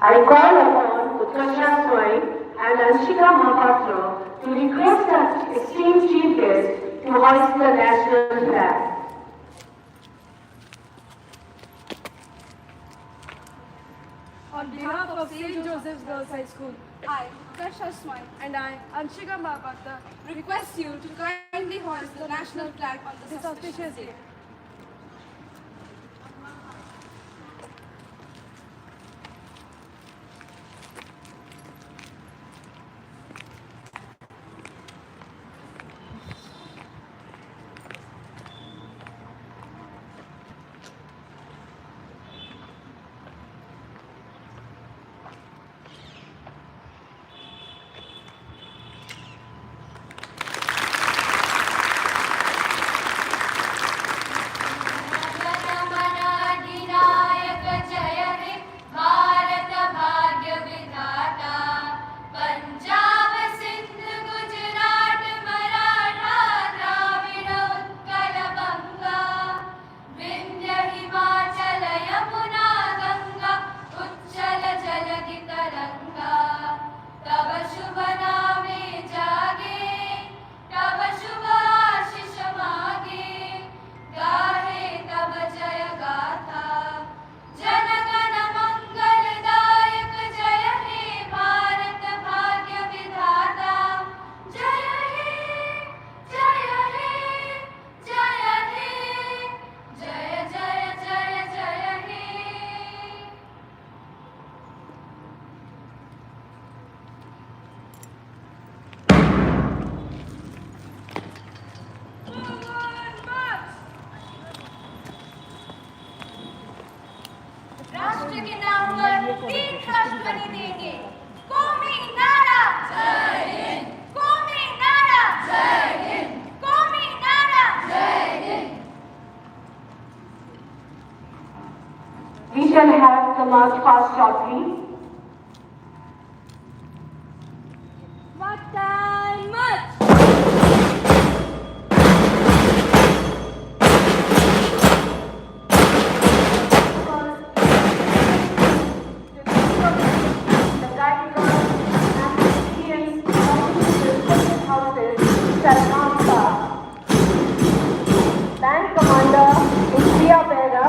I call upon Cuttack and Anshika Mahapatra to request our esteemed chief guest to hoist the national flag. On behalf of St. Joseph's Girls High School, I, Prasha Smile, and I, Anshika Mahapatra, request you to kindly hoist the national flag on this auspicious day. राष्ट्र के नाम पर तीन राष्ट्रध्वनि देंगे। कौमी नारा जय हिंद, कौमी नारा जय हिंद, कौमी नारा जय Hind. We shall have the march past shortly. Cuttack march! Band Commander is Priya Bera.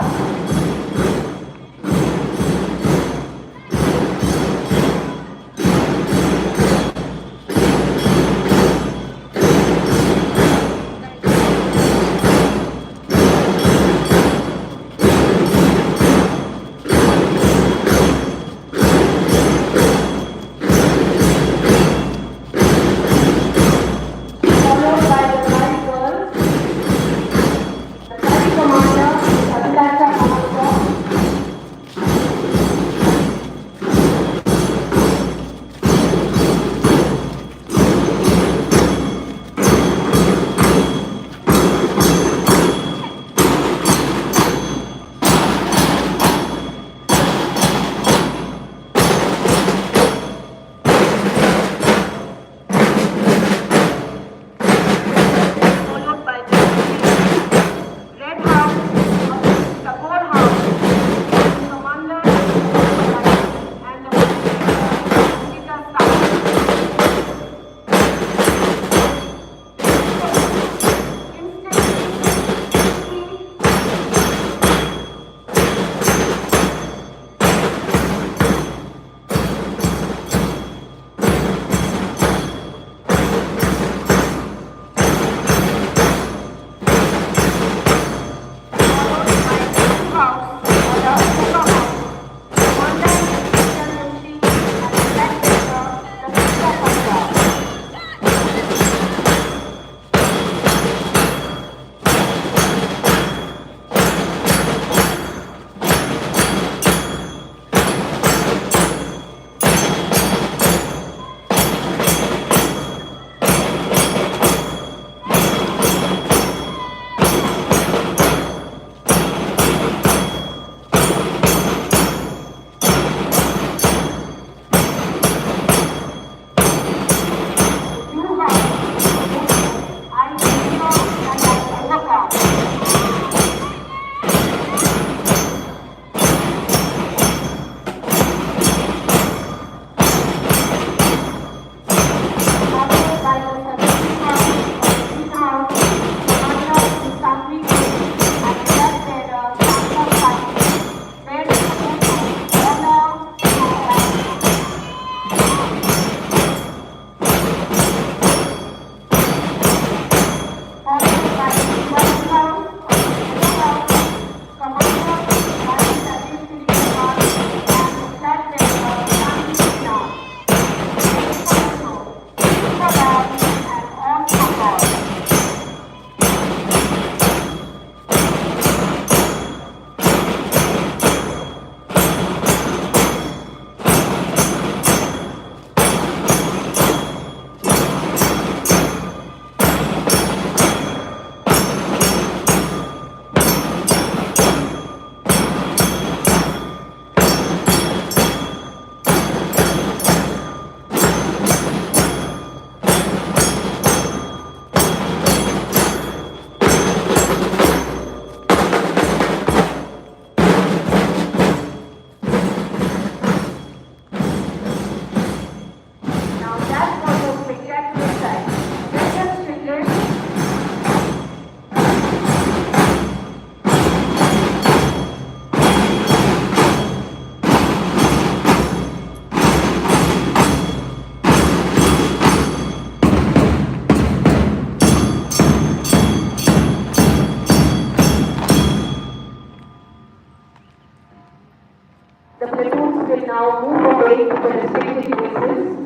The platoons will now move away to the respective bases.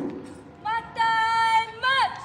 Matai March!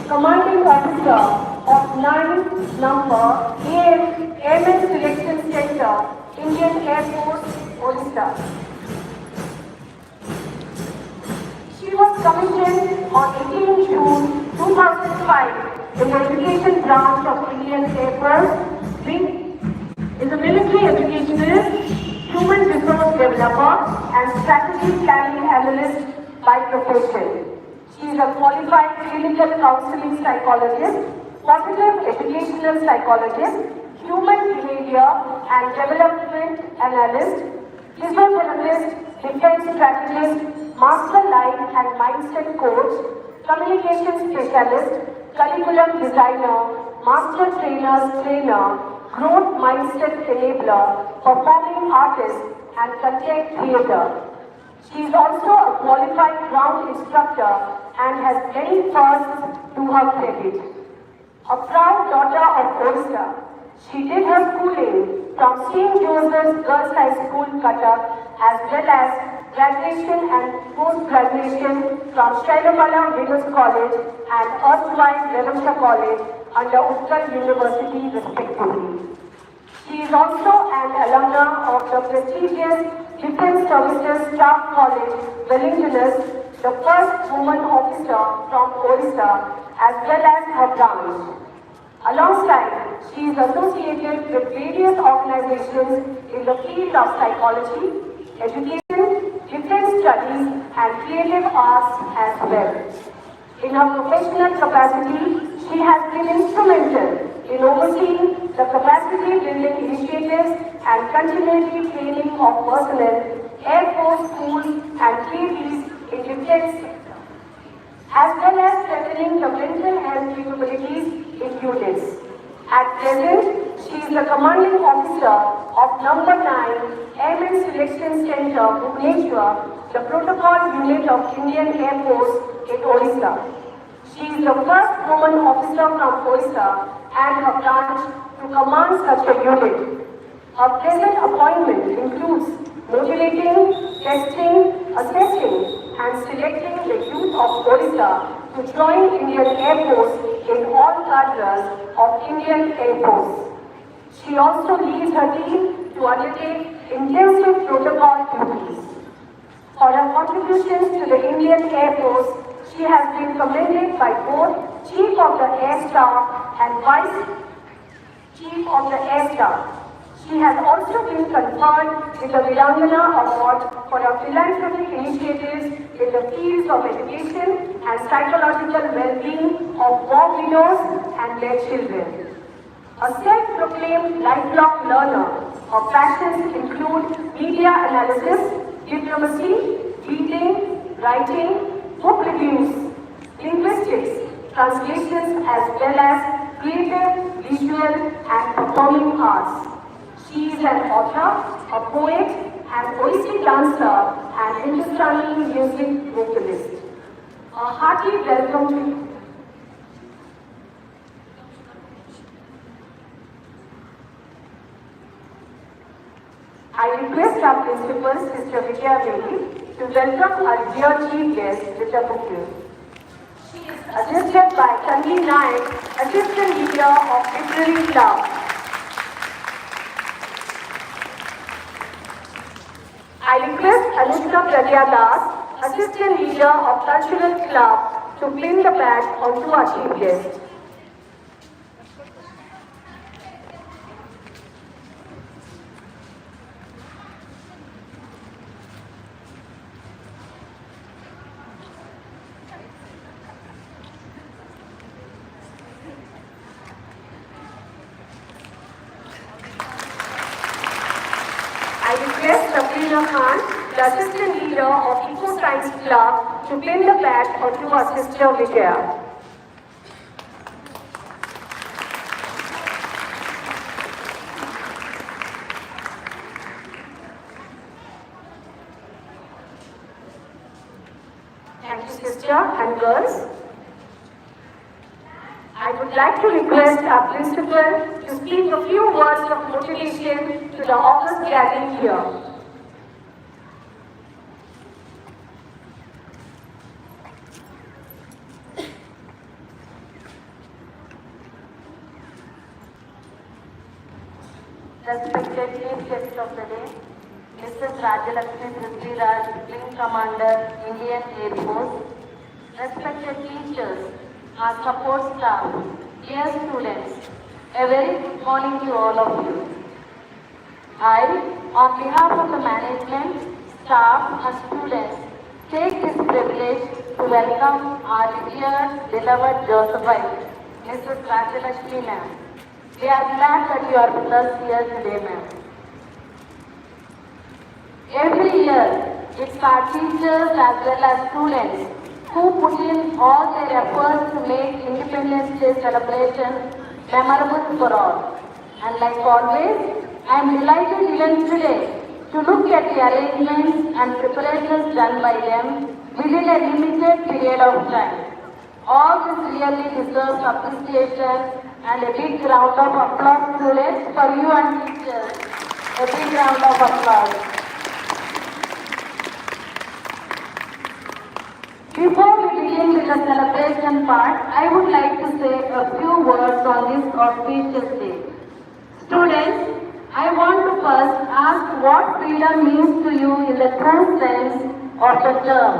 Commanding Officer of 9th Number Airmen Selection Center, Indian Air Force, Odisha. She was commissioned on 18 June 2005 in the Education Branch of Indian Air Force, is a military educationist, human resource developer, and strategy planning analyst by profession. She is a qualified clinical counseling psychologist, positive educational psychologist, human behavior and development analyst, physiotherapist, defense strategist, master life and mindset coach, communication specialist, curriculum designer, master trainer, growth mindset enabler, performing artist and content creator. She is also a qualified ground instructor and has many firsts to her credit. A proud daughter of Odisha, she did her schooling from St. Joseph's Girls High School, Cuttack, as well as graduation and post-graduation from Shailabala Widows College and erstwhile Devamsha College under Utkal University, respectively. She is also an alumna of the prestigious Defense Services Staff College, Wellington, the first woman officer from Odisha, as well as her branch. Alongside, she is associated with various organizations in the field of psychology, education, defense studies, and creative arts as well. In her professional capacity, she has been instrumental in overseeing the capacity building initiatives and continually training of personnel, Air Force schools and PVs in defense sector, as well as strengthening the mental health capabilities in units. At present, she is the commanding officer of Number 9 Airmen Selection Center, Bhubaneswar, the protocol unit of Indian Air Force in Odisha. She is the first woman officer from Odisha and her branch to command such a unit. Her present appointment includes motivating, testing, assessing, and selecting the youth of Odisha to join Indian Air Force in all cadres of Indian Air Force. She also leads her team to undertake intensive protocol duties. For her contributions to the Indian Air Force, she has been commended by both Chief of the Air Staff and Vice Chief of the Air Staff. She has also been conferred with the Virangana Award for her philanthropic initiatives in the fields of education and psychological well-being of war widows and their children. A self-proclaimed lifelong learner, her passions include media analysis, diplomacy, reading, writing, book reviews, linguistics, translations as well as creative, visual and performing arts. She is an author, a poet, an Odissi dancer and Hindustani music vocalist. A hearty welcome to you. I request our principal, Sister Vidya Devi, to welcome our dear chief guest with a bouquet. She is assisted by Tanvi Naik, Assistant Leader of Literary Club. I request Anushka Pragya Das, Assistant Leader of Cultural Club, to pin the badge onto our chief guest. I request Sabrina Khan, the Assistant Leader of Eco Science Club, to pin the badge onto our sister Vijaya. Thank you, sister and girls. I would like to request our principal to speak a few words of motivation to the August gathering here. Respected Chief Guest of the Day, Mrs. Rajalakshmi Prithviraj, Wing Commander, Indian Air Force. Respected teachers, our support staff, dear students, a very good morning to all of you. I, on behalf of the management, staff and students, take this privilege to welcome our dear, beloved Josephite, Mrs. Rajalakshmi ma'am. We are glad that you are with us here today, ma'am. Every year, it's our teachers as well as students who put in all their efforts to make Independence Day celebration memorable for all. And like always, I am delighted even today to look at the arrangements and preparations done by them within a limited period of time. All this really deserves appreciation and a big round of applause, students, for you and teachers. A big round of applause. Before we begin with the celebration part, I would like to say a few words on this auspicious day. Students, I want to first ask what freedom means to you in the true sense of the term.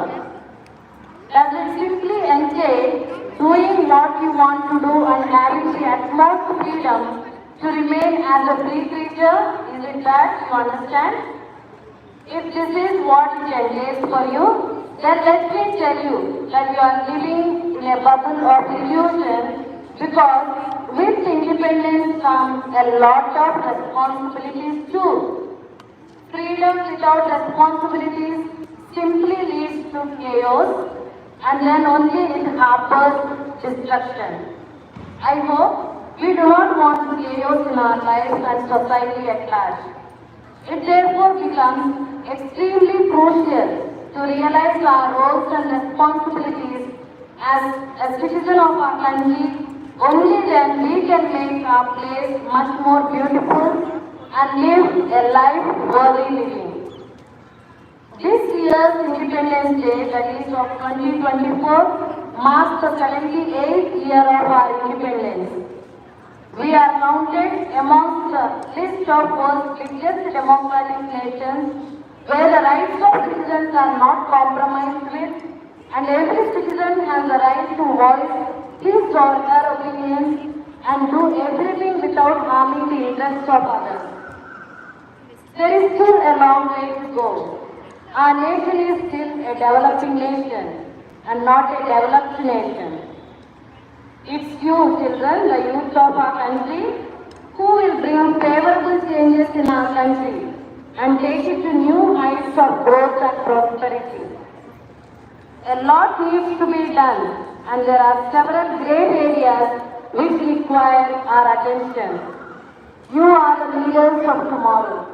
Does it simply entail doing what you want to do and having the utmost freedom to remain as a free creature? Is it that you understand? If this is what it entails for you, then let me tell you that you are living in a bubble of illusion, because with independence comes a lot of responsibilities too. Freedom without responsibilities simply leads to chaos, and then only it harbors destruction. I hope we do not want chaos in our lives and society at large. It therefore becomes extremely crucial to realize our roles and responsibilities as a citizen of our country. Only then we can make our place much more beautiful and live a life worthy living. This year's Independence Day, that is of 2024, marks the 78th year of our independence. We are counted amongst the list of world's biggest democratic nations where the rights of citizens are not compromised with, and every citizen has the right to voice his or her opinions and do everything without harming the interests of others. There is still a long way to go. Our nation is still a developing nation and not a developed nation. It's you, children, the youth of our country, who will bring favorable changes in our country and take it to new heights of growth and prosperity. A lot needs to be done, and there are several great areas which require our attention. You are the leaders of tomorrow.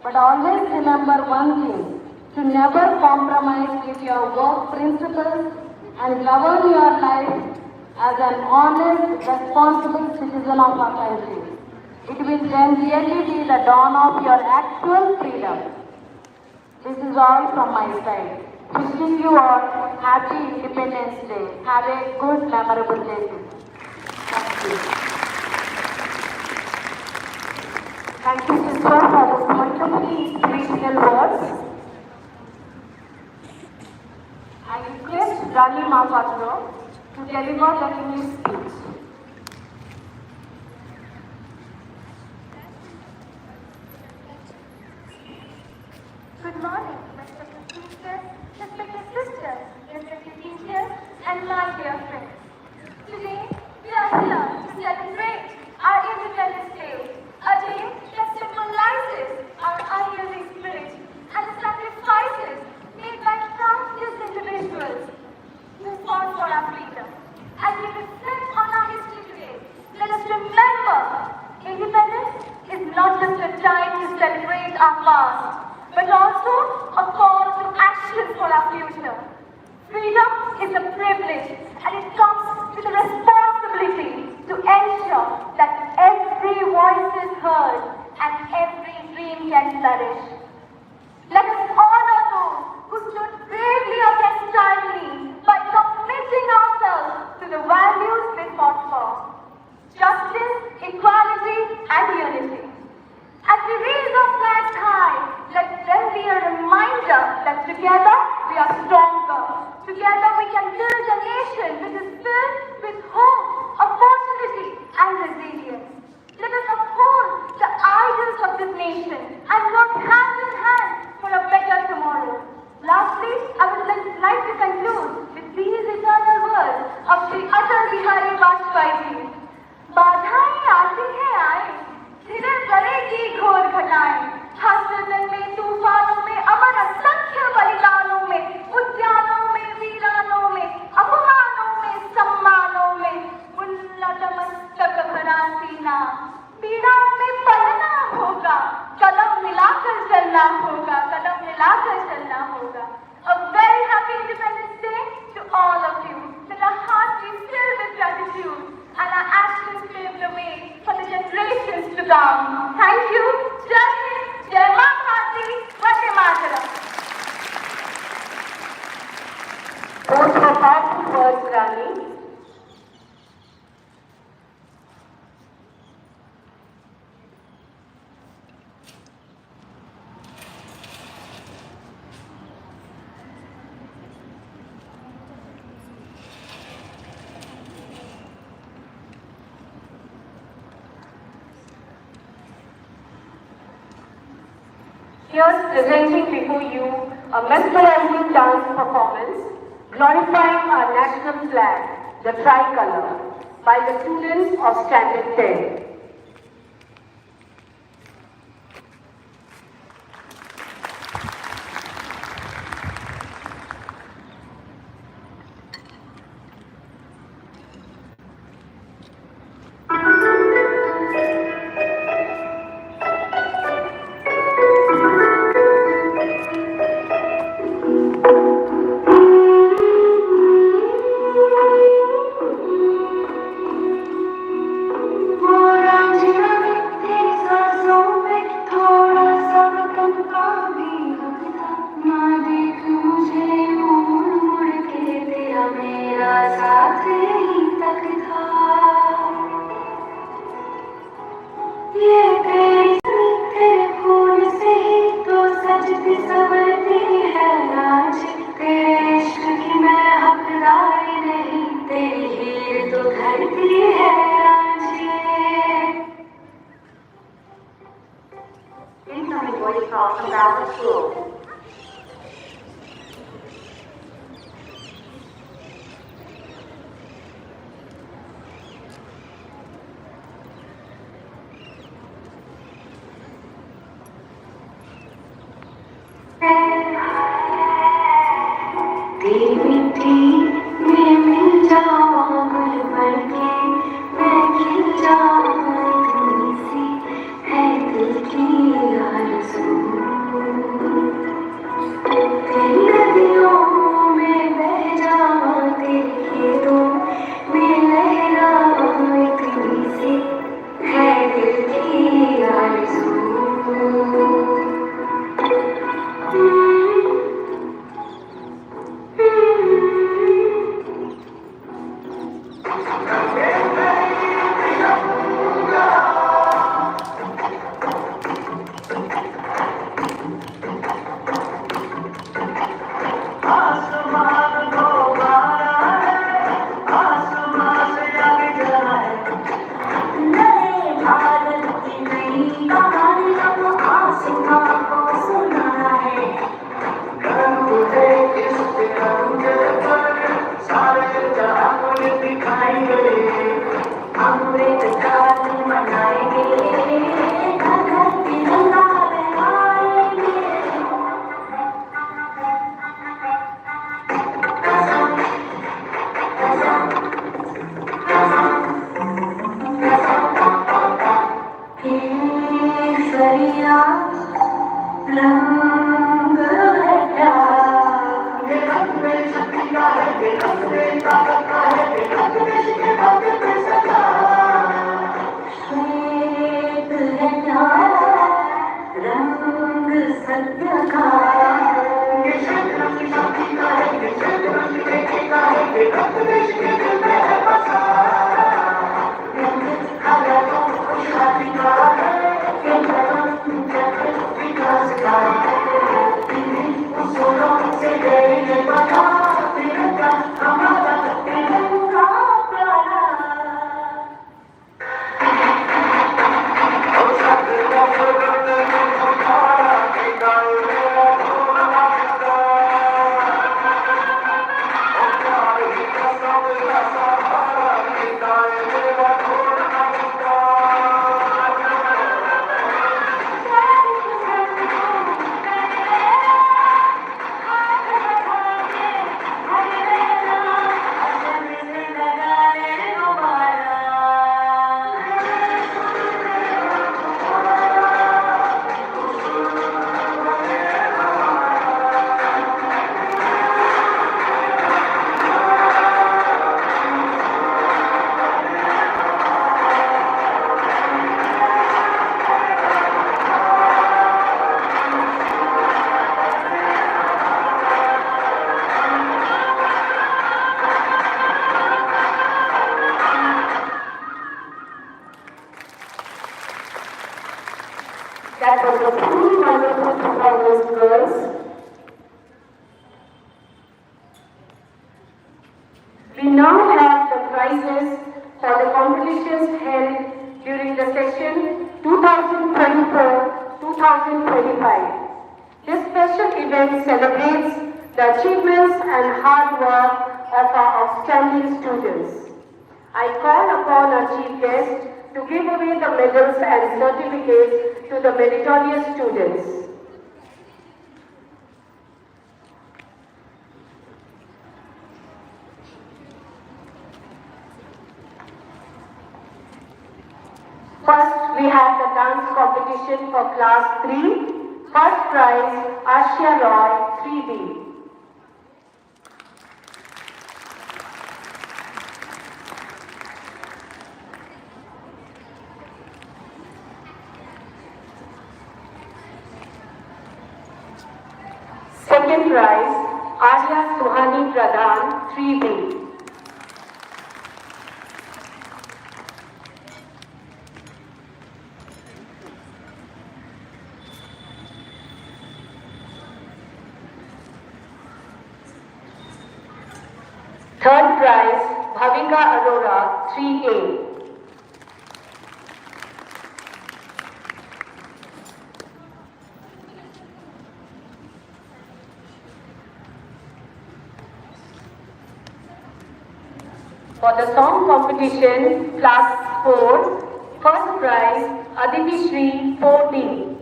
But always remember one thing, to never compromise with your work principles and govern your life as an honest, responsible citizen of our country. It will then really be the dawn of your actual freedom. This is all from my side. Wishing you all happy Independence Day. Have a good, memorable day. Thank you. Thank you, sister, for those wonderfully inspirational words. I request Rani Mahapatra to deliver the English speech. Good morning, respected teachers, respected sisters, respected teachers, and my dear friends. Today, we are here to celebrate our Independence Day, a day that symbolizes our unyielding spirit and the sacrifices made by countless individuals who fought for our freedom. As we reflect on our history today, let us remember independence is not just a time to celebrate our past, but also a call to action for our future. Freedom is a privilege, and it comes with a responsibility to ensure that every voice is heard and every dream can flourish. Let us honor those who stood bravely against tyranny by committing ourselves to the values they fought for: justice, equality, and unity. As we raise our flags high, let them be a reminder that together we are stronger. Together we can build a nation which is filled with hope, opportunity, and resilience. Let us uphold the ideals of this nation and work hand in hand for a better tomorrow. Lastly, I would like to conclude with these eternal words of Shri Atal Bihari Vajpayee. बाधाएं आती हैं आए, धीरे करेगी घोर घटाएं, हसरतन में, तूफानों में, अमर असंख्य बलिदानों में, उद्यानों में, वीरानों में, अपमानों में, सम्मानों में, उन्नत मस्तक भरा सीना, पीड़ाओं में पलना होगा, कदम मिलाकर चलना होगा, कदम मिलाकर चलना होगा. A very happy Independence Day to all of you. Let our hearts be filled with gratitude and our actions pave the way for the generations to come. Thank you. Jai Hind, Jai Mahatma, Vande Mataram. Those were powerful words, Rani. Here's presenting before you a mesmerizing dance performance glorifying our national flag, the tricolor, by the students of Standard 10. More समझती है आज तेरे इश्क की मैं हकदार नहीं तेरी हीर तो धरती है आज ये Incoming voice call from Bradford School. तेरी मिट्टी में मिल जाऊं गुल भर के मैं खिल जाऊं इतनी सी है दिल की आरज़ू तेरी नदियों में बह जाऊं तेरे खेतों में लहराऊं इतनी सी है दिल की आरज़ू That was a truly wonderful performance, girls. We now have the prizes for the competitions held during the session 2024-2025. This special event celebrates the achievements and hard work of our outstanding students. I call upon our chief guest to give away the medals and certificates to the meritorious students. First, we have the dance competition for class 3. First prize, Ashia Roy, 3B. Second prize, Arya Suhani Pradhan, 3B. Third prize, Bhavika Arora, 3A. For the song competition, class 4, first prize, Aditi Shri, 14.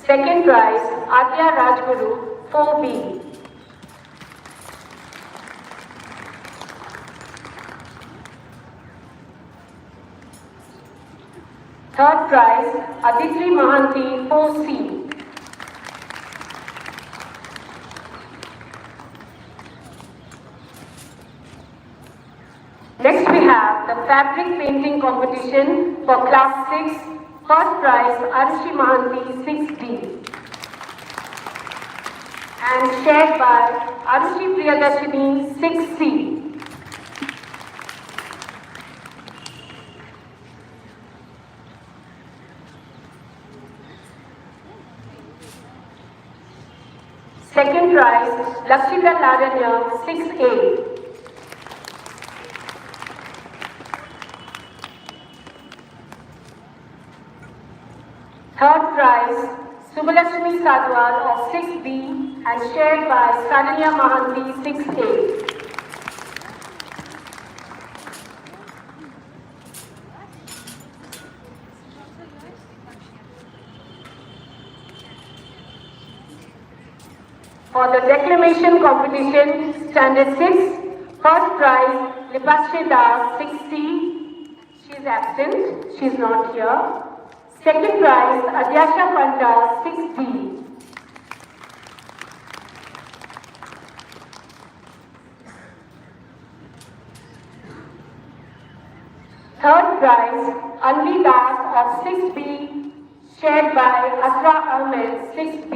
Second prize, Adya Rajguru, 4B. Third prize, Aditri Mahanti, 4C. Next we have the fabric painting competition for class 6. First prize, Arushi Mahanti, 6D. And shared by Arushi Priyadarshini, 6C. Second prize, Lakshika Laranya, 6A. Third prize, Subhalakshmi Sadwal of 6B and shared by Sananya Mahanti, 6A. For the declamation competition, standard 6, first prize, Lipashe Das, 6C. She is absent, she is not here. Second prize, Adyasha Panda, 6D. Third prize, Anvi Das of 6B, shared by Asra Ahmed, 6B.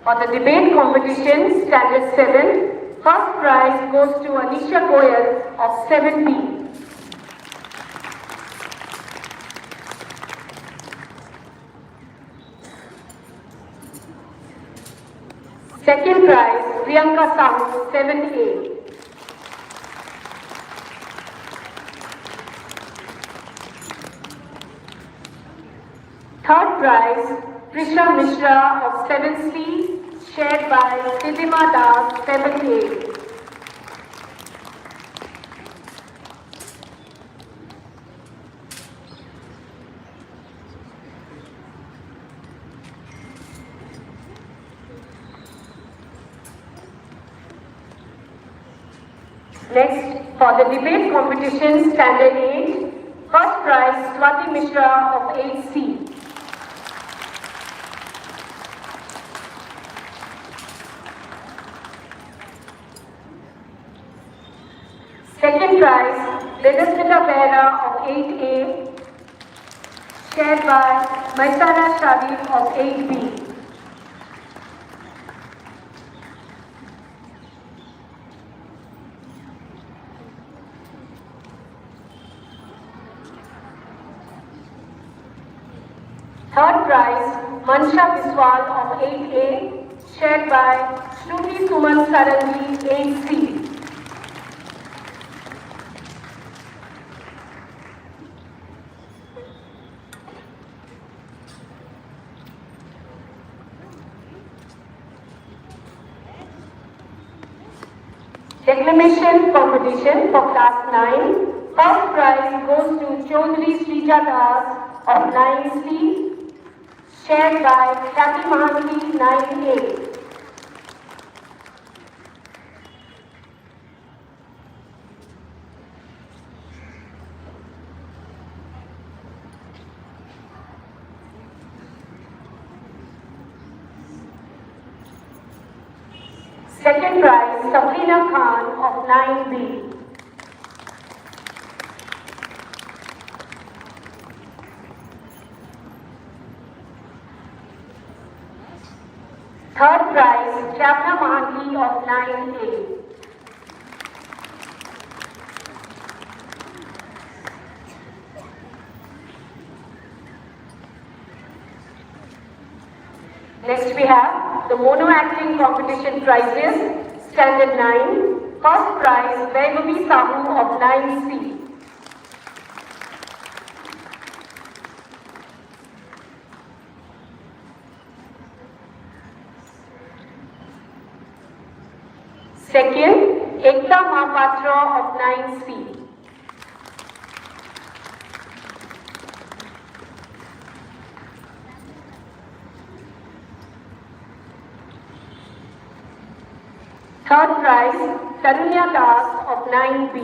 For the debate competition, standard 7, first prize goes to Anisha Goyal of 7B. Second prize, Priyanka Sahu, 7A. Third prize, Prisha Mishra of 7C, shared by Siddhima Das, 7A. Next, for the debate competition, standard 8, first prize, Swati Mishra of 8C. Second prize, Vedasmita Behra of 8A, shared by Maisara Sharif of 8B. Third prize, Mansha Biswal of 8A, shared by Shruti Suman Sarangi, 8C. Declamation competition for class 9. First prize goes to Chaudhary Srija Das of 9C, shared by Kathy Mahanti, 9A. Second prize, Sabrina Khan of 9B. Third prize, Shyamna Mahanti of 9A. Next we have the mono acting competition prizes, standard 9. First prize, Vaibhavi Sahu of 9C. Second, Ekta Mahapatra of 9C. Third prize, Tarunya Das of 9B.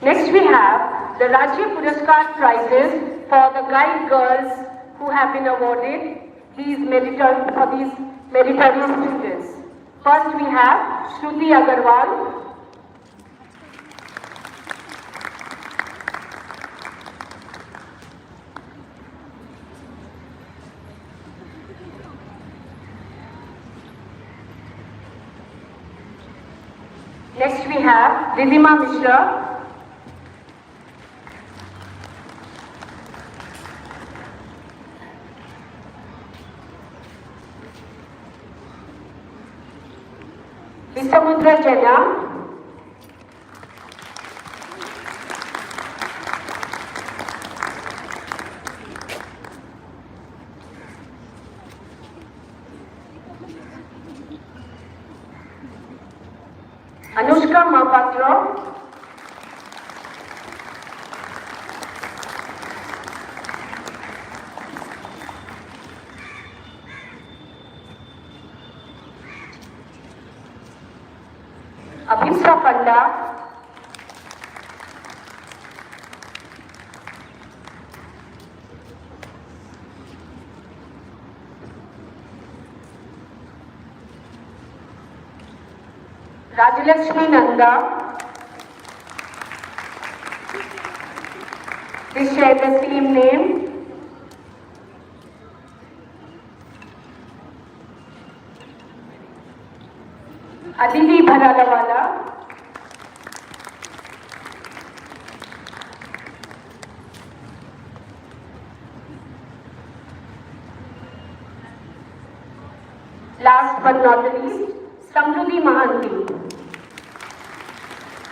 Next we have the Rajya Puraskar prizes for the guide girls who have been awarded these meritorious students. First we have Shruti Agarwal. Next we have Ridhima Mishra. Visamudra Jana. Anushka Mahapatra. Abhimsa Panda. Rajalakshmi Nanda. Please share the same name. Aditi Bharadwala. Last but not the least, Samruddhi Mahanti.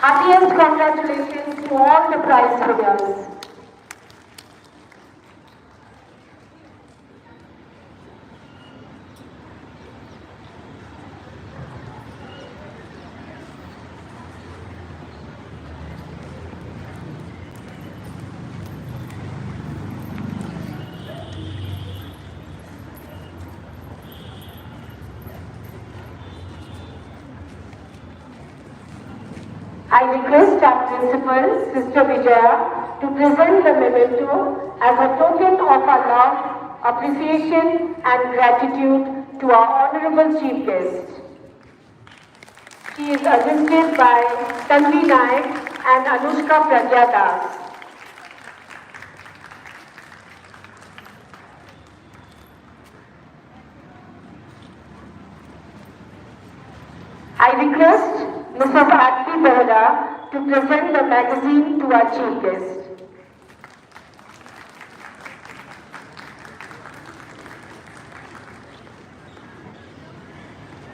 Heartiest congratulations to all the prize winners. I request our principal, Sister Vijaya, to present the memento as a token of our love, appreciation and gratitude to our honorable chief guest. She is assisted by Tanvi Naik and Anushka Pragya Das. I request Mrs. Aarti Behra to present the magazine to our chief guest.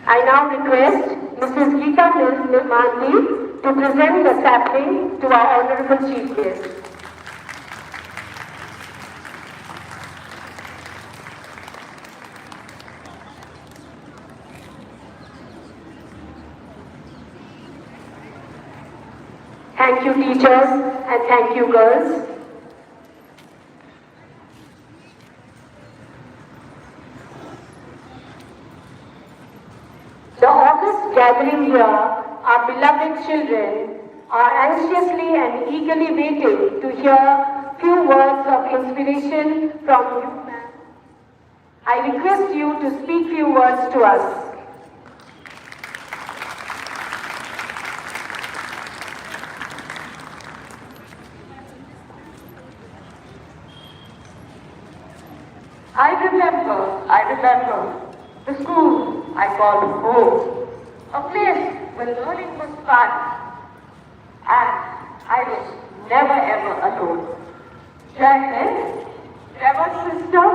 I now request Mrs. Geeta Nirmandi to present the sapling to our honorable chief guest. Thank you teachers and thank you girls. The August gathering here, our beloved children are anxiously and eagerly waiting to hear few words of inspiration from you, ma'am. I request you to speak few words to us. I remember the school I called home, a place where learning was fun, and I was never ever alone. Janet, Trevor's sister,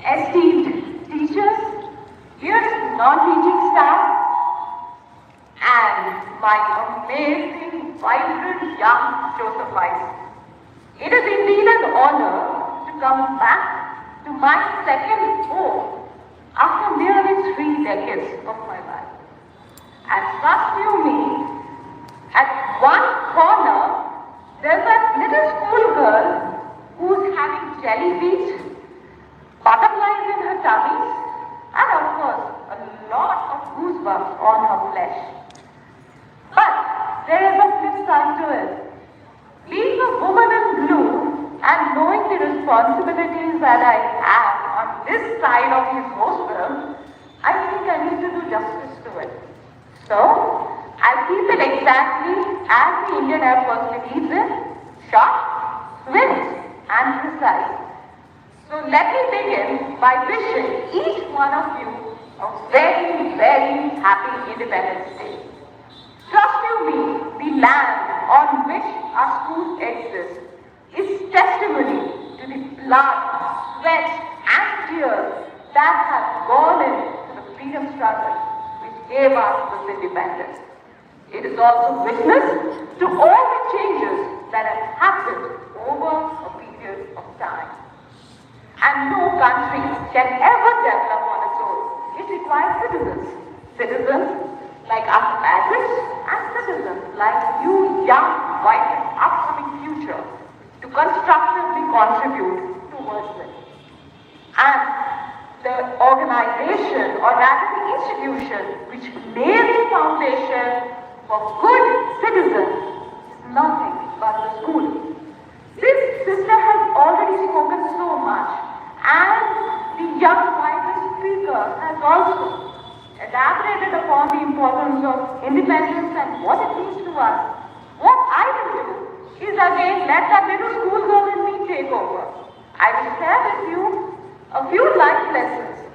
esteemed teachers, dearest non-teaching staff, and my amazing, vibrant young Josephites. It is indeed an honor to come back to my second home after nearly 3 decades of my life. And trust you me, at one corner, there's that little schoolgirl who's having jelly beans, butterflies in her tummy, and of course, a lot of goosebumps on her flesh. But there is a flip side to it. Being a woman in blue and knowing the responsibilities that I have on this side of his rostrum, I think I need to do justice to it. So, I'll keep it exactly as the Indian Air Force believes in, short, swift, and precise. So let me begin by wishing each one of you a very, very happy Independence Day. Trust you me, the land on which our school exists is testimony to the blood, sweat, and tears that have gone into the freedom struggle which gave us this independence. It is also witness to all the changes that have happened over a period of time. And no country can ever develop on its own. It requires citizens. Citizens like us parents and citizens like you young, vibrant, upcoming future to constructively contribute towards it. And the organization or rather the institution which lays the foundation for good citizens is nothing but the school. This sister has already spoken so much, and the young vibrant speaker has also elaborated upon the importance of independence and what it means to us. What I will do is again let that little schoolgirl in me take over. I will share with you a few life lessons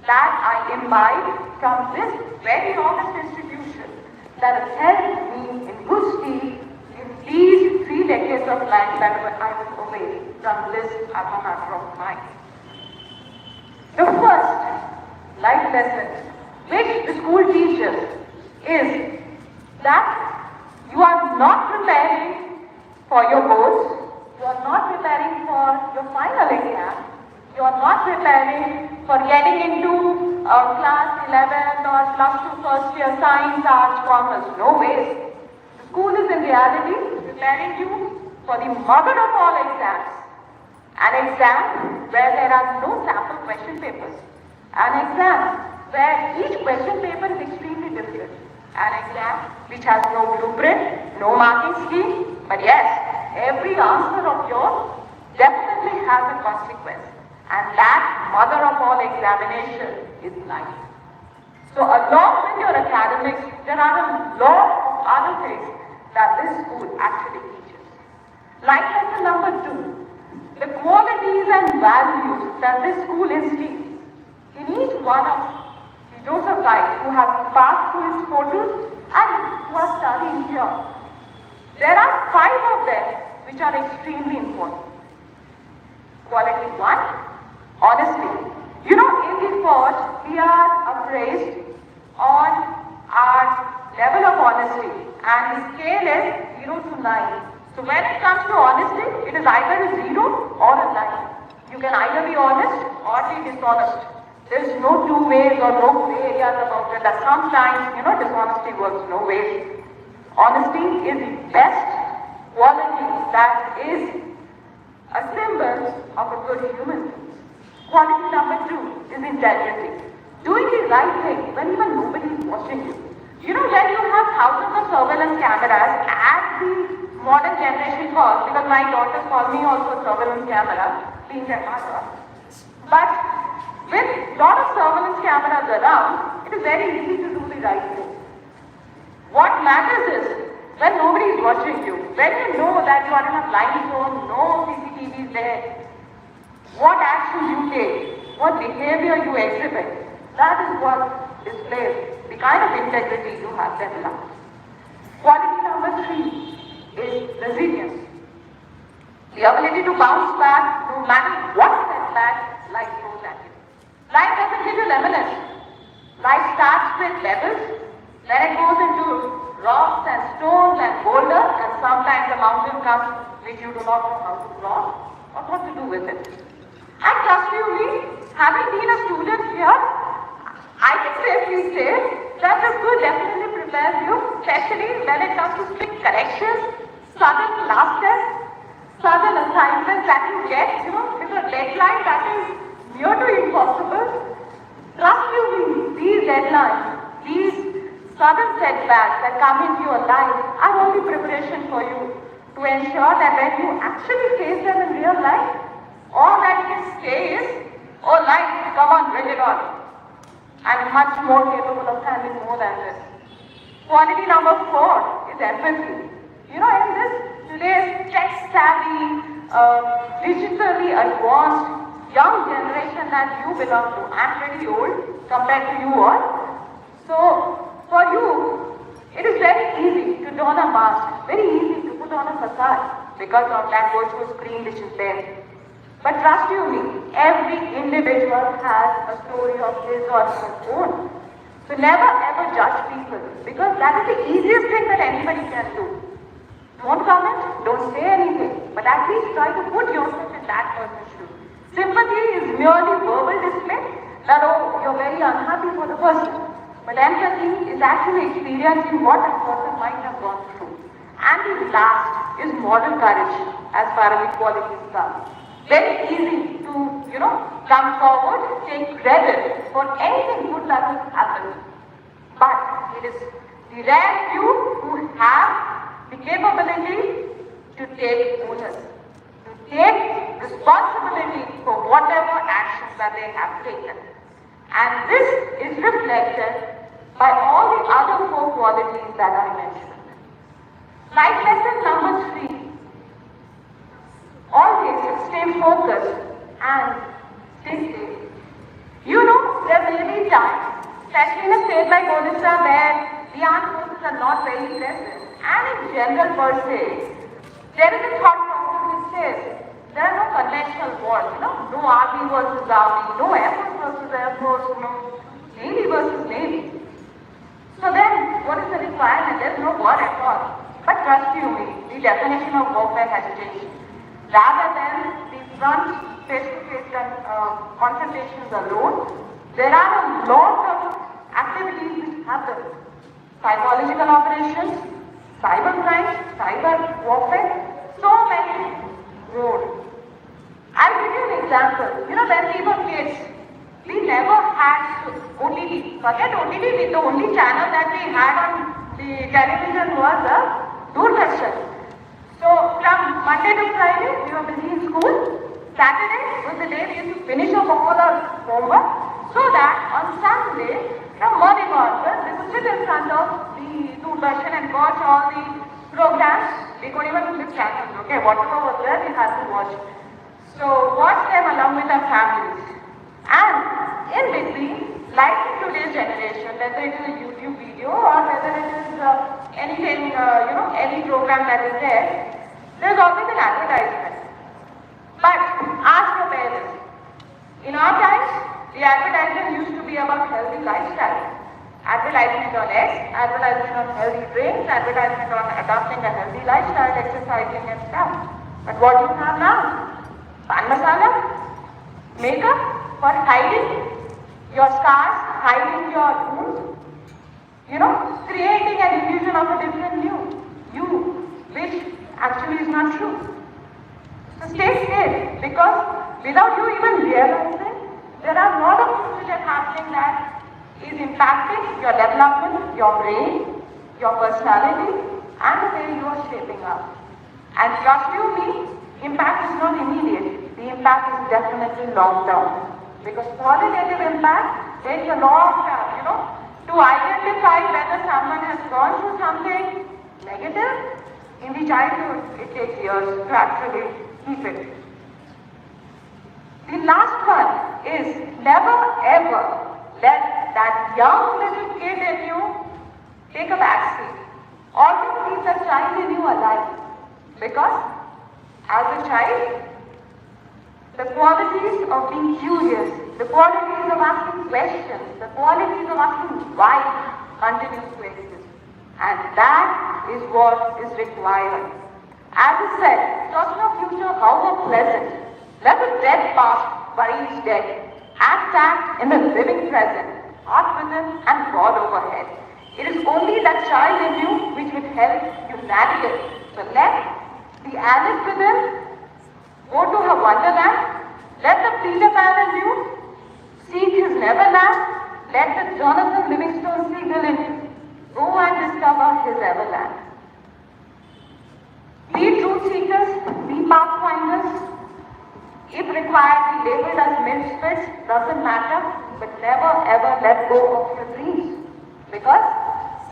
that I imbibe from this very august institution that has helped me in good stead in these 3 decades of life that I was away from this alma mater of mine. The first life lesson which the school teaches is that you are not preparing for your boards, you are not preparing for your final exam, you are not preparing for getting into class 11 or plus 2 first year science, arts, commerce. No way. The school is in reality preparing you for the mother of all exams. An exam where there are no sample question papers. An exam where each question paper is extremely different. An exam which has no blueprint, no marking scheme, but yes, every answer of yours definitely has a consequence. And that mother of all examination is life. So along with your academics, there are a lot of other things that this school actually teaches. Like lesson number 2, the qualities and values that this school instills in each one of the Josephites who have passed through its portals and who are studying here. There are 5 of them which are extremely important. Quality 1, honesty. You know, in the force, we are appraised on our level of honesty, and the scale is 0 to 9. So when it comes to honesty, it is either a 0 or a 9. You can either be honest or be dishonest. There is no 2 ways or no gray areas about it. That sometimes, dishonesty works no way. Honesty is the best quality that is a symbol of a good human being. Quality number 2 is integrity. Doing the right thing when even nobody is watching you. You know, when you have thousands of surveillance cameras as the modern generation calls, because my daughters call me also surveillance camera, being their mother. But with a lot of surveillance cameras around, it is very easy to do the right thing. What matters is when nobody is watching you, when you know that you are in a blind zone, no CCTV is there, What actions you take, what behavior you exhibit, that is what displays the kind of integrity you have developed. Quality number 3 is resilience. The ability to bounce back no matter what setback life throws at you. Life doesn't give you lemonade. Life starts with levels, then it goes into rocks and stones and boulders, and sometimes a mountain comes which you do not know how to cross or what to do with it. And trust you me, having been a student here, I can safely say that this school definitely prepares you, especially when it comes to strict corrections, sudden last tests, sudden assignments that you get, with a deadline that is near to impossible. Trust you me, these deadlines, these sudden setbacks that come into your life are only preparation for you to ensure that when you actually face them in real life, all that you can say is, oh life, come on, bring it on. I'm much more capable of handling more than this. Quality number 4 is empathy. In this today's tech-savvy, digitally advanced young generation that you belong to, I'm pretty old compared to you all. So for you, it is very easy to don a mask, very easy to put on a facade because of that virtual screen which is there. But trust you me, every individual has a story of his or her own. So never ever judge people because that is the easiest thing that anybody can do. Don't comment, don't say anything, but at least try to put yourself in that person's shoes. Sympathy is merely verbal display that, oh, you're very unhappy for the person. But empathy is actually experiencing what that person might have gone through. And the last is moral courage as far as equality is concerned. Very easy to, come forward, take credit for anything good that has happened. But it is the rare few who have the capability to take ownership, to take responsibility for whatever actions that they have taken. And this is reflected by all the other 4 qualities that I mentioned. Life lesson number 3. Always stay focused and stay safe. There may be times, especially in a state like Odisha where the armed forces are not very present, and in general per se, there is a thought process which says there are no conventional wars, no army versus army, no air force versus air force, no navy versus navy. So then, what is the requirement? There is no war at all. But trust you me, the definition of warfare has changed. Rather than the front face-to-face confrontations alone, there are a lot of activities which happen. Psychological operations, cyber crime, cyber warfare, so many roads. I'll give you an example. When we were kids, we never had OTT. Forget OTT, the only channel that we had on the television was Doordarshan. So from Monday to Friday, we were busy in school. Saturday was the day we used to finish up all our homework, so that on Sunday, from morning onwards, we would sit in front of the Doordarshan and watch all the programs. We couldn't even flip channels, okay? Whatever was there, we had to watch. So watch them along with our families. And in between, like today's generation, whether it is a YouTube video or whether it is anything, any program that is there's always an advertisement. But ask your parents. In our times, the advertisement used to be about healthy lifestyle. Advertisement on eggs, advertisement on healthy drinks, advertisement on adopting a healthy lifestyle, exercising and stuff. But what do you have now? Pan masala, makeup for hiding your scars, hiding your wounds, creating an illusion of a different you, which actually is not true. So stay safe, because without you even realizing, there are a lot of things which are happening that is impacting your development, your brain, your personality, and the way you are shaping up. And trust you me, impact is not immediate. The impact is definitely long term. Because qualitative impact takes a long time, to identify whether someone has gone through something negative. In the childhood, it takes years to actually keep it. The last one is never ever let that young little kid in you take a back seat. Always keep the child in you alive. Because as a child, the qualities of being curious, the qualities of asking questions, the qualities of asking why continues to exist. And that is what is required. As I said, talking of future, however pleasant, let the dead past bury its dead. Act in the living present, heart within and God overhead. It is only that child in you which will help you navigate. So let the Alice within go to her wonderland. Let the Peter Pan in you seek his Neverland. Let the Jonathan Livingstone Seagull in you go and discover his Everland. Be truth seekers, be pathfinders. If required, be labeled as misfits, doesn't matter, but never ever let go of your dreams. Because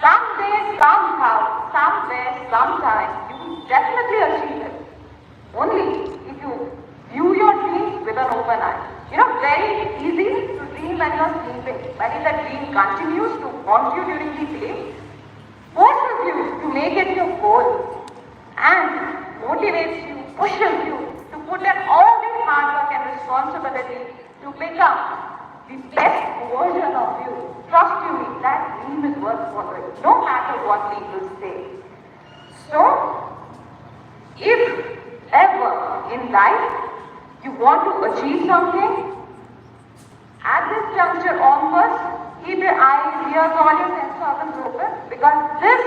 someday, somehow, somewhere, sometime, you will definitely achieve it. Only if you view your dreams with an open eye. Very easy to dream when you're sleeping. But if that dream continues to haunt you during the day, forces you to make it your goal and motivates you, pushes you to put in all this hard work and responsibility to become the best version of you. Trust you me, that dream is worth following, no matter what people say. So, if ever in life you want to achieve something, at this juncture onwards, keep your eyes, ears, all your sense organs open, because this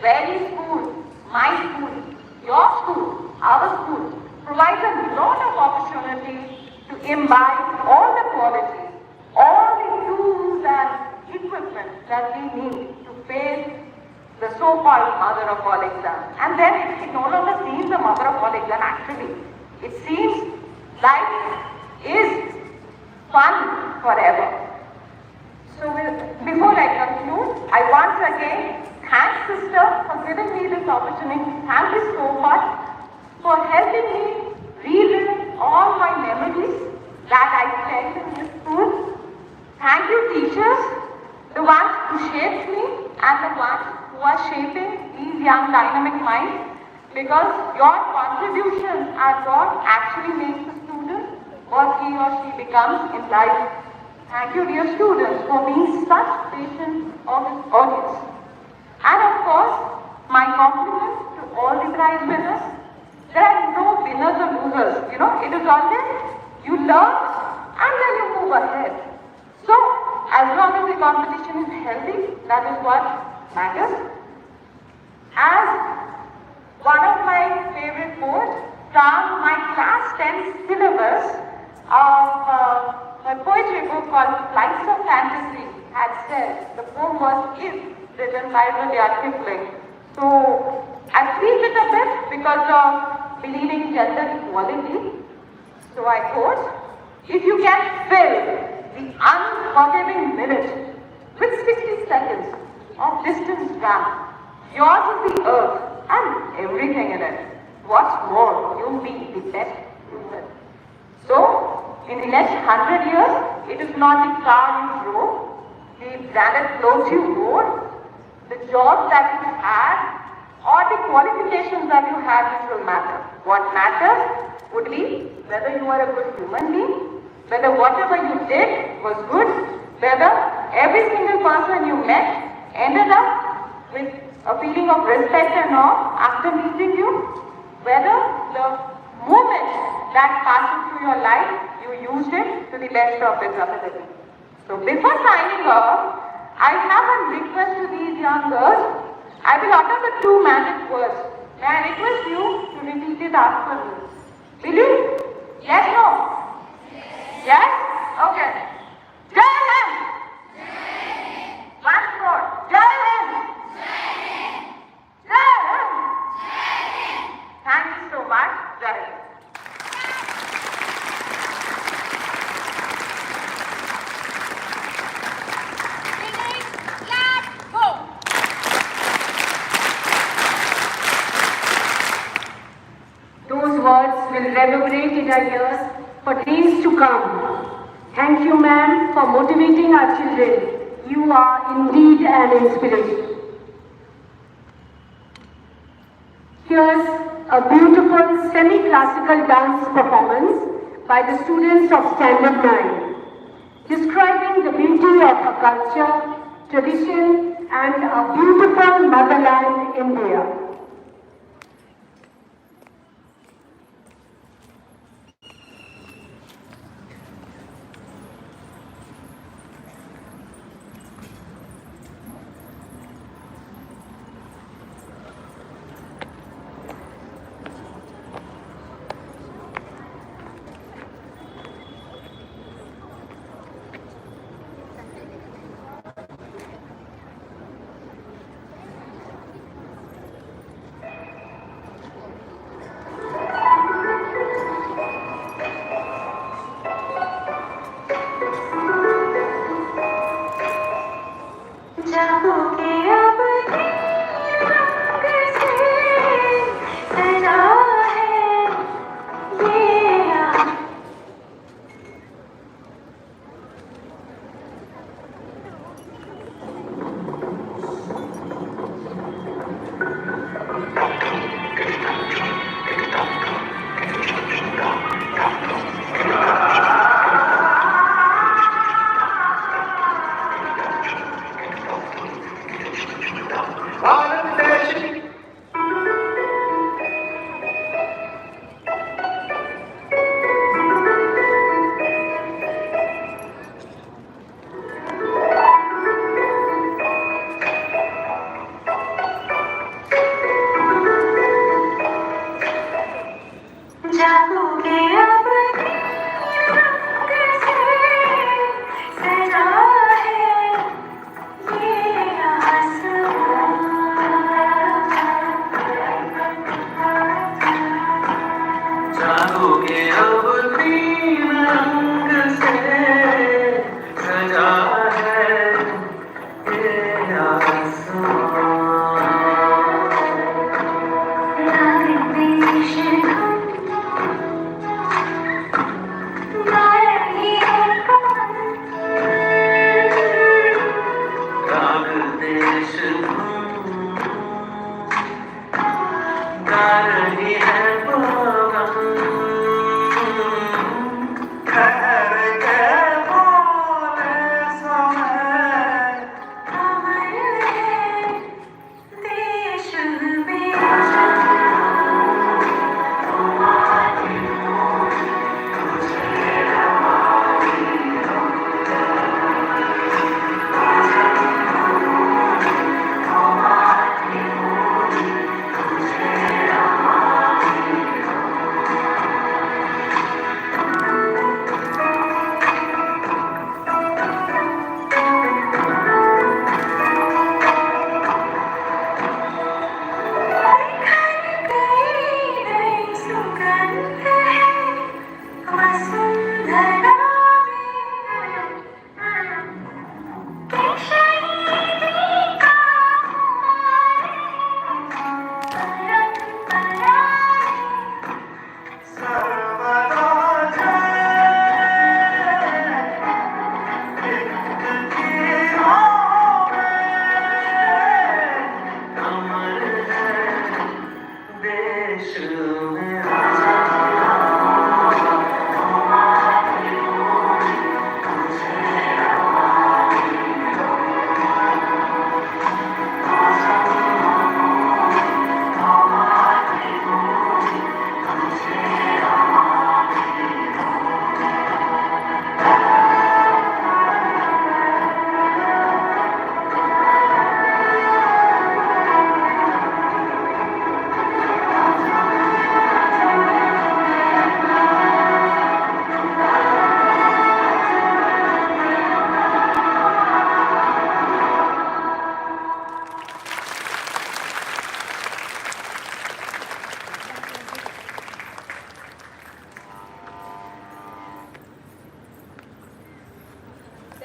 very school, my school, your school, our school, provides a lot of opportunity to imbibe all the qualities, all the tools and equipment that we need to face the so-called mother of all exams. And then it no longer seems the mother of all exams actually. It seems life is fun forever. So before I conclude, I once again thank sister for giving me this opportunity. Thank you so much for helping me relive all my memories that I spent in this school. Thank you teachers, the ones who shaped me and the ones who are shaping these young dynamic minds, because your contributions are what actually makes the student what he or she becomes in life. Thank you dear students for being such patient audience. And of course, my compliments to all the prize winners. There are no winners or losers, it is always you learn and then you move ahead. So, as long as the competition is healthy, that is what matters. As one of my favorite quotes from my class 10 syllabus of a poetry book called Flights of Fantasy had said, the poem was If, written by Rudyard Kipling. So, I tweaked it a bit because of believing gender equality. So I quote, if you can fill the unforgiving minute with 60 seconds of distance run, yours is the earth and everything in it. What's more, you'll be the best human. So, in the next 100 years, it is not the car you drove, the branded clothes you wore, the job that you had, or the qualifications that you had which will matter. What matters would be whether you are a good human being, whether whatever you did was good, whether every single person you met ended up with a feeling of respect and awe after meeting you, whether the moment that passes through your life, you used it to the best of its ability. So before signing off, I have a request to these young girls. I will utter the two magic words. May I request you to repeat it after me? Will you? Yes, no? Yes? Okay. Jai Hind! Once more. Jai Hind! Jai Hind! Thank you so much. Jai Hind. Those words will reverberate in our ears for for days to come. Thank you, ma'am, for motivating our children. You are indeed an inspiration. Here's a beautiful semi-classical dance performance by the students of Standard 9, describing the beauty of a culture, tradition, and a beautiful motherland, India.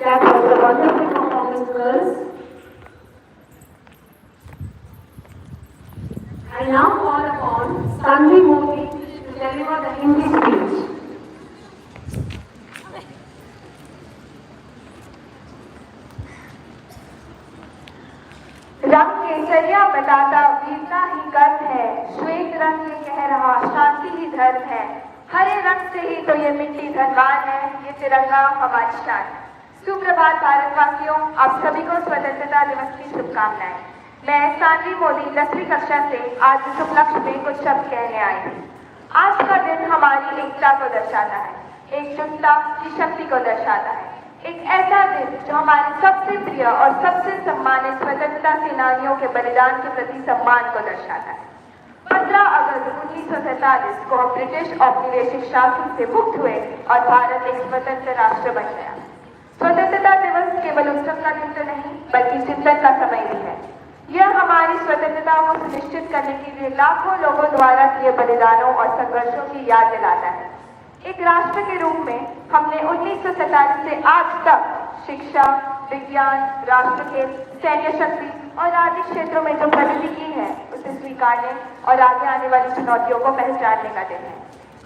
That was a wonderful performance, girls. I now call upon Sanvi Modi to deliver the Hindi speech. रंग केसरिया बताता वीरता ही कर्म है, श्वेत रंग ये कह रहा शांति ही धर्म है, हरे रंग से ही तो ये मिट्टी धनवान है, ये तिरंगा हमारी शान। सुप्रभात भारतवासियों, आप सभी को स्वतंत्रता दिवस की शुभकामनाएं। मैं सानवी मोदी 10वीं कक्षा से आज इस उपलक्ष्य में कुछ शब्द कहने आई हूँ। आज का दिन हमारी एकता को दर्शाता है, एकजुटता की शक्ति को दर्शाता है। एक ऐसा दिन जो हमारे सबसे प्रिय और सबसे सम्मानित स्वतंत्रता सेनानियों के बलिदान के प्रति सम्मान को दर्शाता है। 15 अगस्त 1947 को हम ब्रिटिश औपनिवेशिक शासन से मुक्त हुए और भारत एक स्वतंत्र राष्ट्र बन गया। स्वतंत्रता दिवस केवल उत्सव का दिन तो नहीं, बल्कि चिंतन का समय भी है। यह हमारी स्वतंत्रता को सुनिश्चित करने के लिए लाखों लोगों द्वारा किए बलिदानों और संघर्षों की याद दिलाता है। एक राष्ट्र के रूप में हमने 1947 से आज तक शिक्षा, विज्ञान, राष्ट्रखेल, सैन्य शक्ति और आदि क्षेत्रों में जो प्रगति की है, उसे स्वीकारने और आगे आने वाली चुनौतियों को पहचानने का दिन है।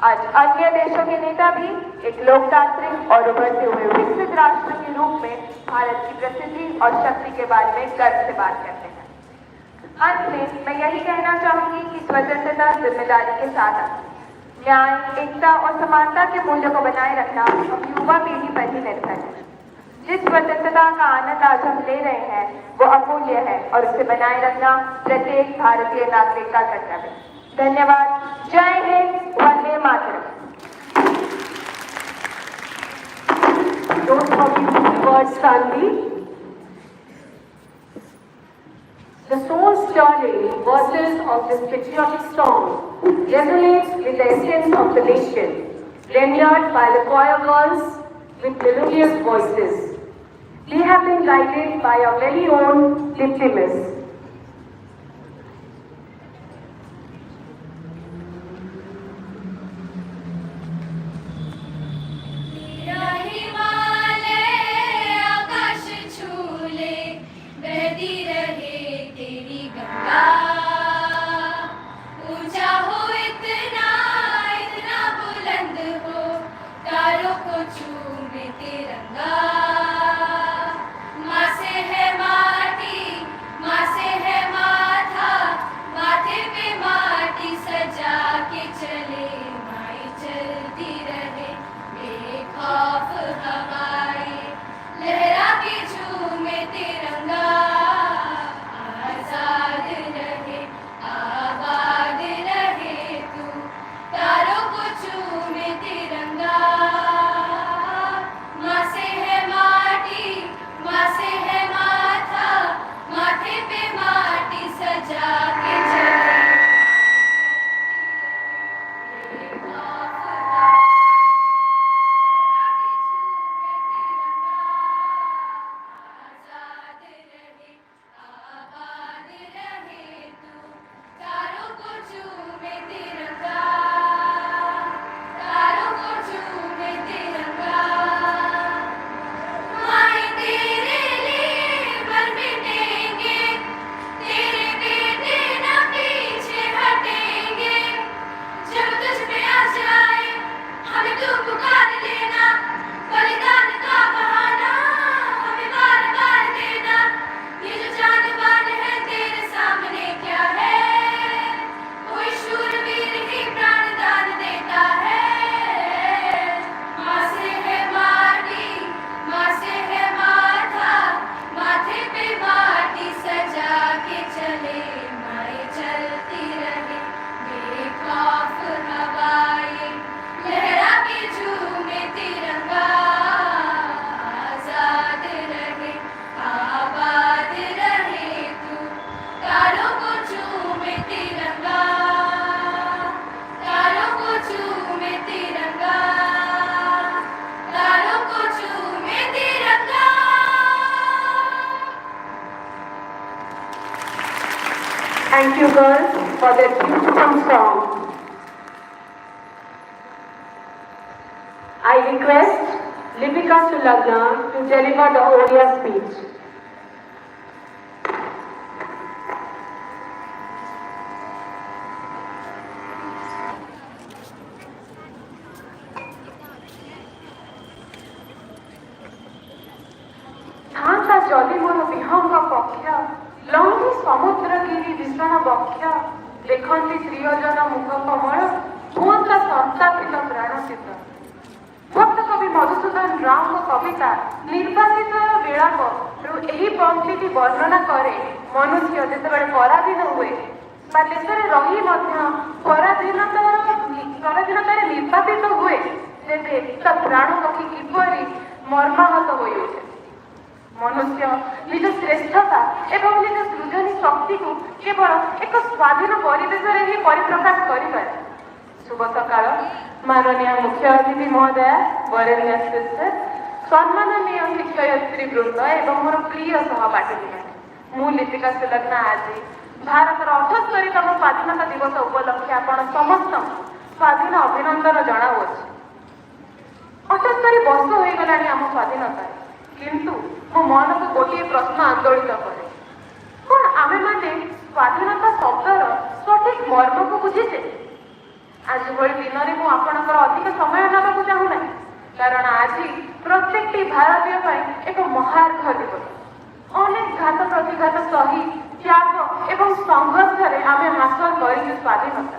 आज अन्य देशों के नेता भी एक लोकतांत्रिक और उभरते हुए विकसित राष्ट्र के रूप में भारत की प्रसिद्धि और शक्ति के बारे में गर्व से बात करते हैं। अंत में मैं यही कहना चाहूंगी कि स्वतंत्रता जिम्मेदारी के साथ आती है। न्याय, एकता और समानता के मूल्यों को बनाए रखना हम युवा पीढ़ी पर ही निर्भर है। जिस स्वतंत्रता का आनंद आज हम ले रहे हैं वो अमूल्य है और उसे बनाए रखना प्रत्येक भारतीय नागरिक का कर्तव्य है। धन्यवाद। जय Hind, Vande Mataram. Those of you who heard Sanvi, the soul-stirring verses of this patriotic song resonates with the essence of the nation, rendered by the choir girls with melodious voices. They have been guided by our very own Dipti Miss. Thank you girls for that beautiful song. I request Lipika Sulagna to deliver the Odia speech. Thank you, Jolly Mono Bihanga Pokya. Long ସମୁଦ୍ରଗିରି ଭୀଷଣ ବକ୍ଷ ଦେଖନ୍ତି ପ୍ରିୟଜନ ମୁଖ କମଳ ହୁଅନ୍ତା ସଂସ୍ଥାପିତ ପ୍ରାଣଚିତ। ଭକ୍ତ କବି ମଧୁସୂଦନ ରାଓଙ୍କ କବିତା ନିର୍ବାଚିତ ବିଳାପରୁ ଏହି ପଂକ୍ତିଟି ବର୍ଣ୍ଣନା କରେ ମନୁଷ୍ୟ ଯେତେବେଳେ ପରାଧୀନ ହୁଏ ବା ଦେଶରେ ରହି ମଧ୍ୟ ପରାଧୀନତାରେ ନିର୍ବାଚିତ ହୁଏ ତେବେ ତା ପ୍ରାଣ ପକ୍ଷୀ କିପରି ମର୍ମାହତ ହୋଇଉଠେ। ମନୁଷ୍ୟ ନିଜ ଶ୍ରେଷ୍ଠତା ଏବଂ ନିଜ ସୃଜନୀ ଶକ୍ତିକୁ କେବଳ ଏକ ସ୍ୱାଧୀନ ପରିବେଶରେ ହିଁ ପରିପ୍ରକାଶ କରିପାରେ। शुभ सकाळ माननीय मुख्य अतिथि महोदय वरेण्य श्रेष्ठ सम्माननीय शिक्षयित्री वृंद एवं मोर प्रिय सहपाठी मु लिपिका सुलग्ना आज भारत 78तम स्वाधीनता दिवस उपलक्षे आपण समस्त स्वाधीन अभिनंदन जनाऊँच। 78 वर्ष हो गला आम स्वाधीनता किंतु मो मन को गोटे प्रश्न आंदोलित करे कौन आमे माने स्वाधीनता शब्दर सठिक मर्म को बुझीचे। आज भली दिन में मुझे आपंकर अधिक समय नाक चाहूना कारण आज प्रत्येक भारतीय एक महार्घ दिवस अनेक घात प्रतिघात सही त्याग एवं संघर्ष आम हासिल कर स्वाधीनता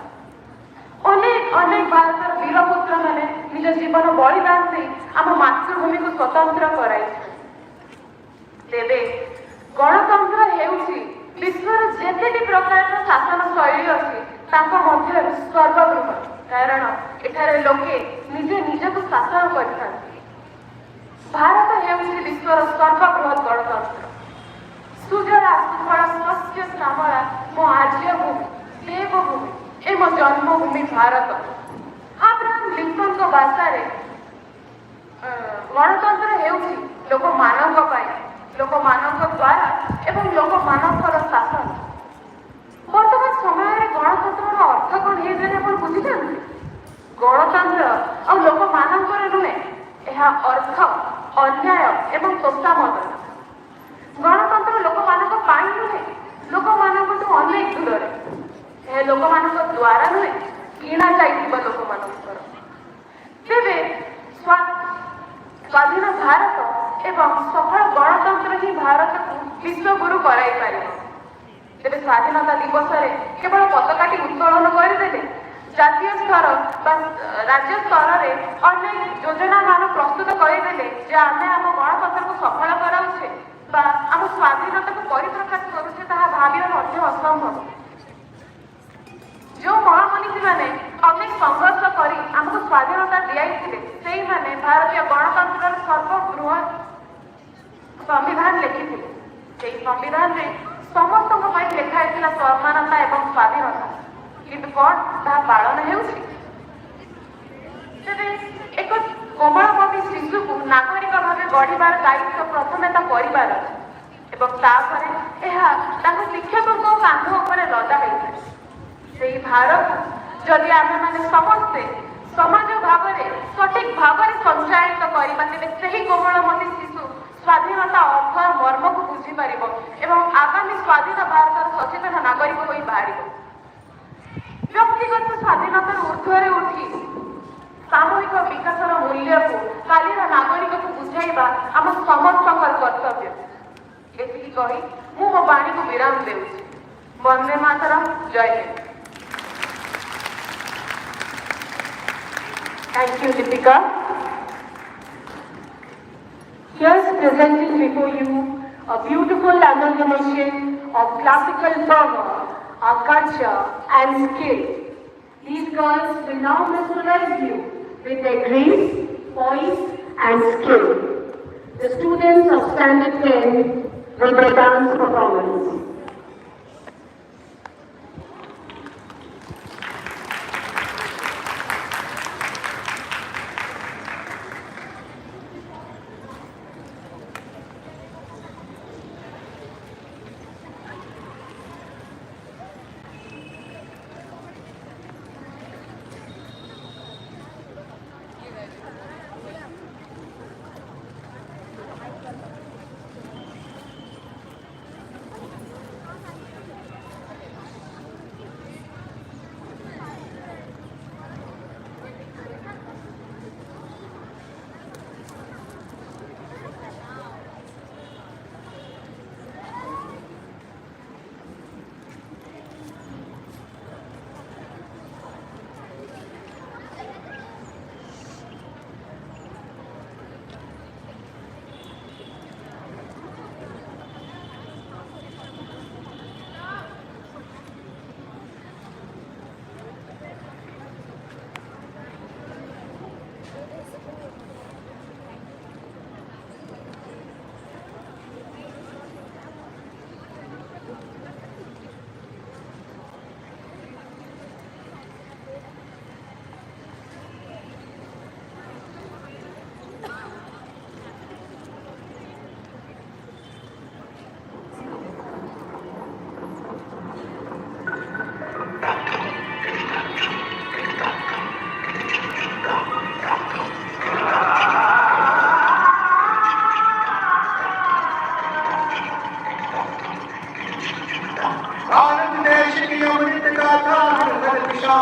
अनेक अनेक भारत वीरपुत्र मैंने निज जीवन बलिदान दे आम मातृभूमि को स्वतंत्र कराई। तेबे गणतंत्र हेउछि विश्वर जेते प्रकार शासन शैली अच्छी सर्वबृहत कारण एठारे लोके निजे निजको शासन करता। भारत हेउछि विश्वर सर्वबृहत गणतंत्र सुजला सुफल शस्य श्यामला मो आर्यभूमि देवभूमि ए मो जन्मभूमि भारत। अब्राहम लिंकन भाषा गणतंत्र हेउछि लोक मानव द्वारा एवं लोक मानवर शासन। वर्तमान समय गणतंत्र अर्थ कौन है बुझी गणतंत्र और लोक मानकर नुहे यह अर्थ अन्याय एवं तोषामदन। गणतंत्र लोक मान नुहे लोक मान अनेक दूर यह लोक मान द्वारा नुहे किणा जाइए लोक मान तेरे स्वाधीन भारत एवं सफल गणतंत्र ही भारत को विश्वगुरु कराई पार। तेरे स्वाधीनता दिवस में केवल पताकाटी उत्तोलन करदे जातीय स्तर राज्य स्तर में अनेक योजना मान प्रस्तुत करदे आम आम गणतंत्र को सफल कराऊे आम स्वाधीनता को परिप्रकाश करुचे भाविया असंभव। जो महामनीषी मैंने अनेक संघर्ष कर आमको स्वाधीनता दिखाई मैंने भारतीय गणतंत्र सर्वबृहत संविधान लिखिथिले। संविधान में समस्त लिखाई समानता एवं स्वाधीनता किंतु कौन पालन होती एक कोमलमती शिशु को नागरिक भाव गढ़ार दायित्व प्रथमे परिवार शिक्षक कांध लदा होता से भारत जदि आम मैंने समस्ते समाज भाव सठिक भाव संचालित करवा तेज कोमलमती शिशु स्वाधीनता अर्थ मर्म को बुझीपर एवं आगामी स्वाधीन भारत सचेतन नागरिक हो बाहर। व्यक्तिगत स्वाधीनता ऊर्ध्वर उठी सामूहिक विकास मूल्य को काली नागरिक को बुझाइबा आम समस्त कर्तव्य। एति कही मु मो वाणी को विराम देउछि। वंदे मातरम। जय Hind. Thank you, Deepika. Here's presenting before you a beautiful amalgamation of classical fervor, our culture and skill. These girls will now mesmerize you with their grace, poise and skill. The students of Standard 10 with their dance performance.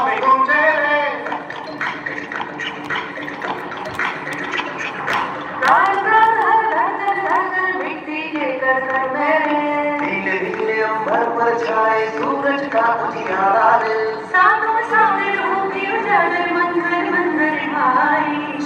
में गूंजे रे नीले नीले अंबर पर छाए सूरज का उजियारा रे सातों सागर होके उजागर मंजर मंजर भाई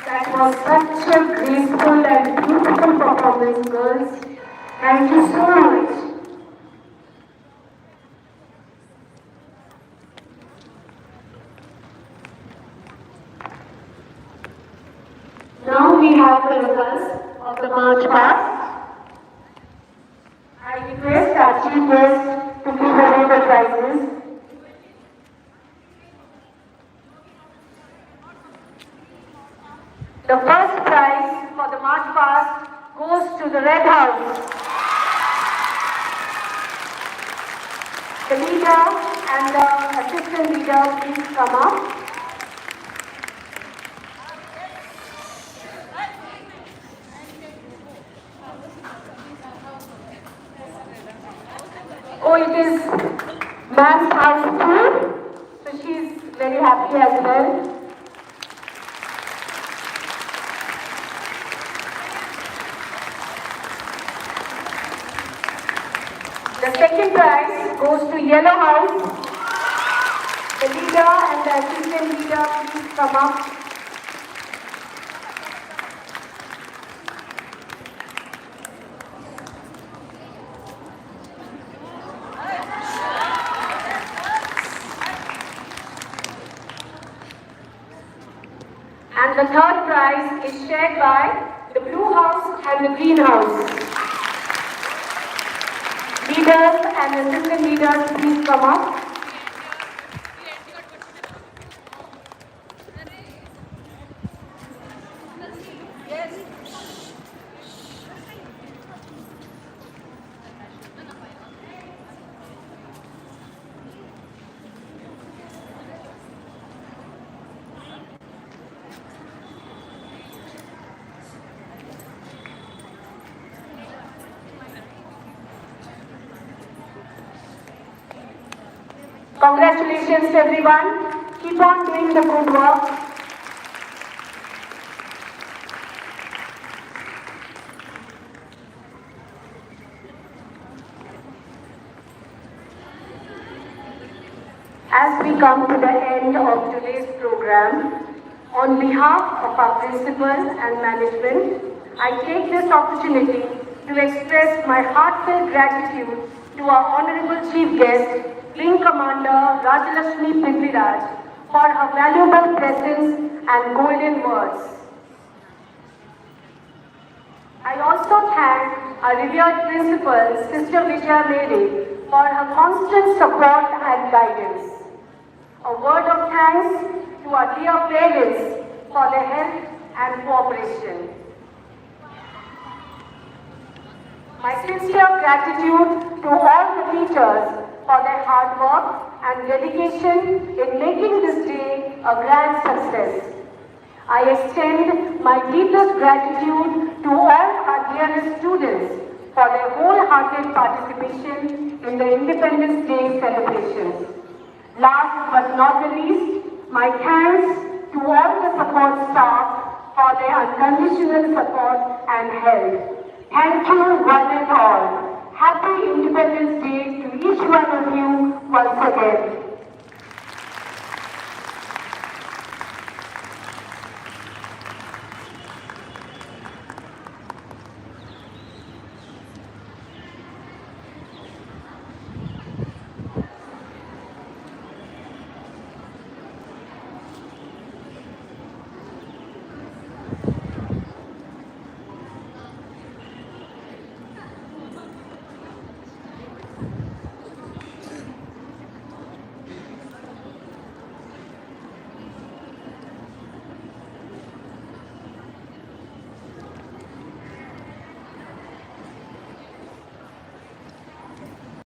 That was such a graceful and beautiful performance, girls. Thank you so much. Now we have the results of the march past. I request our chief guest to give away the prizes. The first prize for the march past goes to the Red House. The leader and the assistant leader, please come up. Oh, it is Ma'am's house too, so she is very happy as well. The second prize goes to Yellow House. The leader and the assistant leader, please come up. And the third prize is shared by the Blue House and the Green House. Leaders and assistant leaders, please come up. Congratulations everyone. Keep on doing the good work. As we come to the end of today's program, on behalf of our principal and management, I take this opportunity to express my heartfelt gratitude to our Honorable Chief Guest, Wing Commander Rajalakshmi Prithviraj, for her valuable presence and golden words. I also thank our revered principal, Sister Vijaya Mere, for her constant support and guidance. A word of thanks to our dear parents for their help and cooperation. My sincere gratitude to all the teachers for their hard work and dedication in making this day a grand success. I extend my deepest gratitude to all our dearest students for their wholehearted participation in the Independence Day celebrations. Last but not the least, my thanks to all the support staff for their unconditional support and help. Thank you one and all. Happy Independence Day to each one of you once again.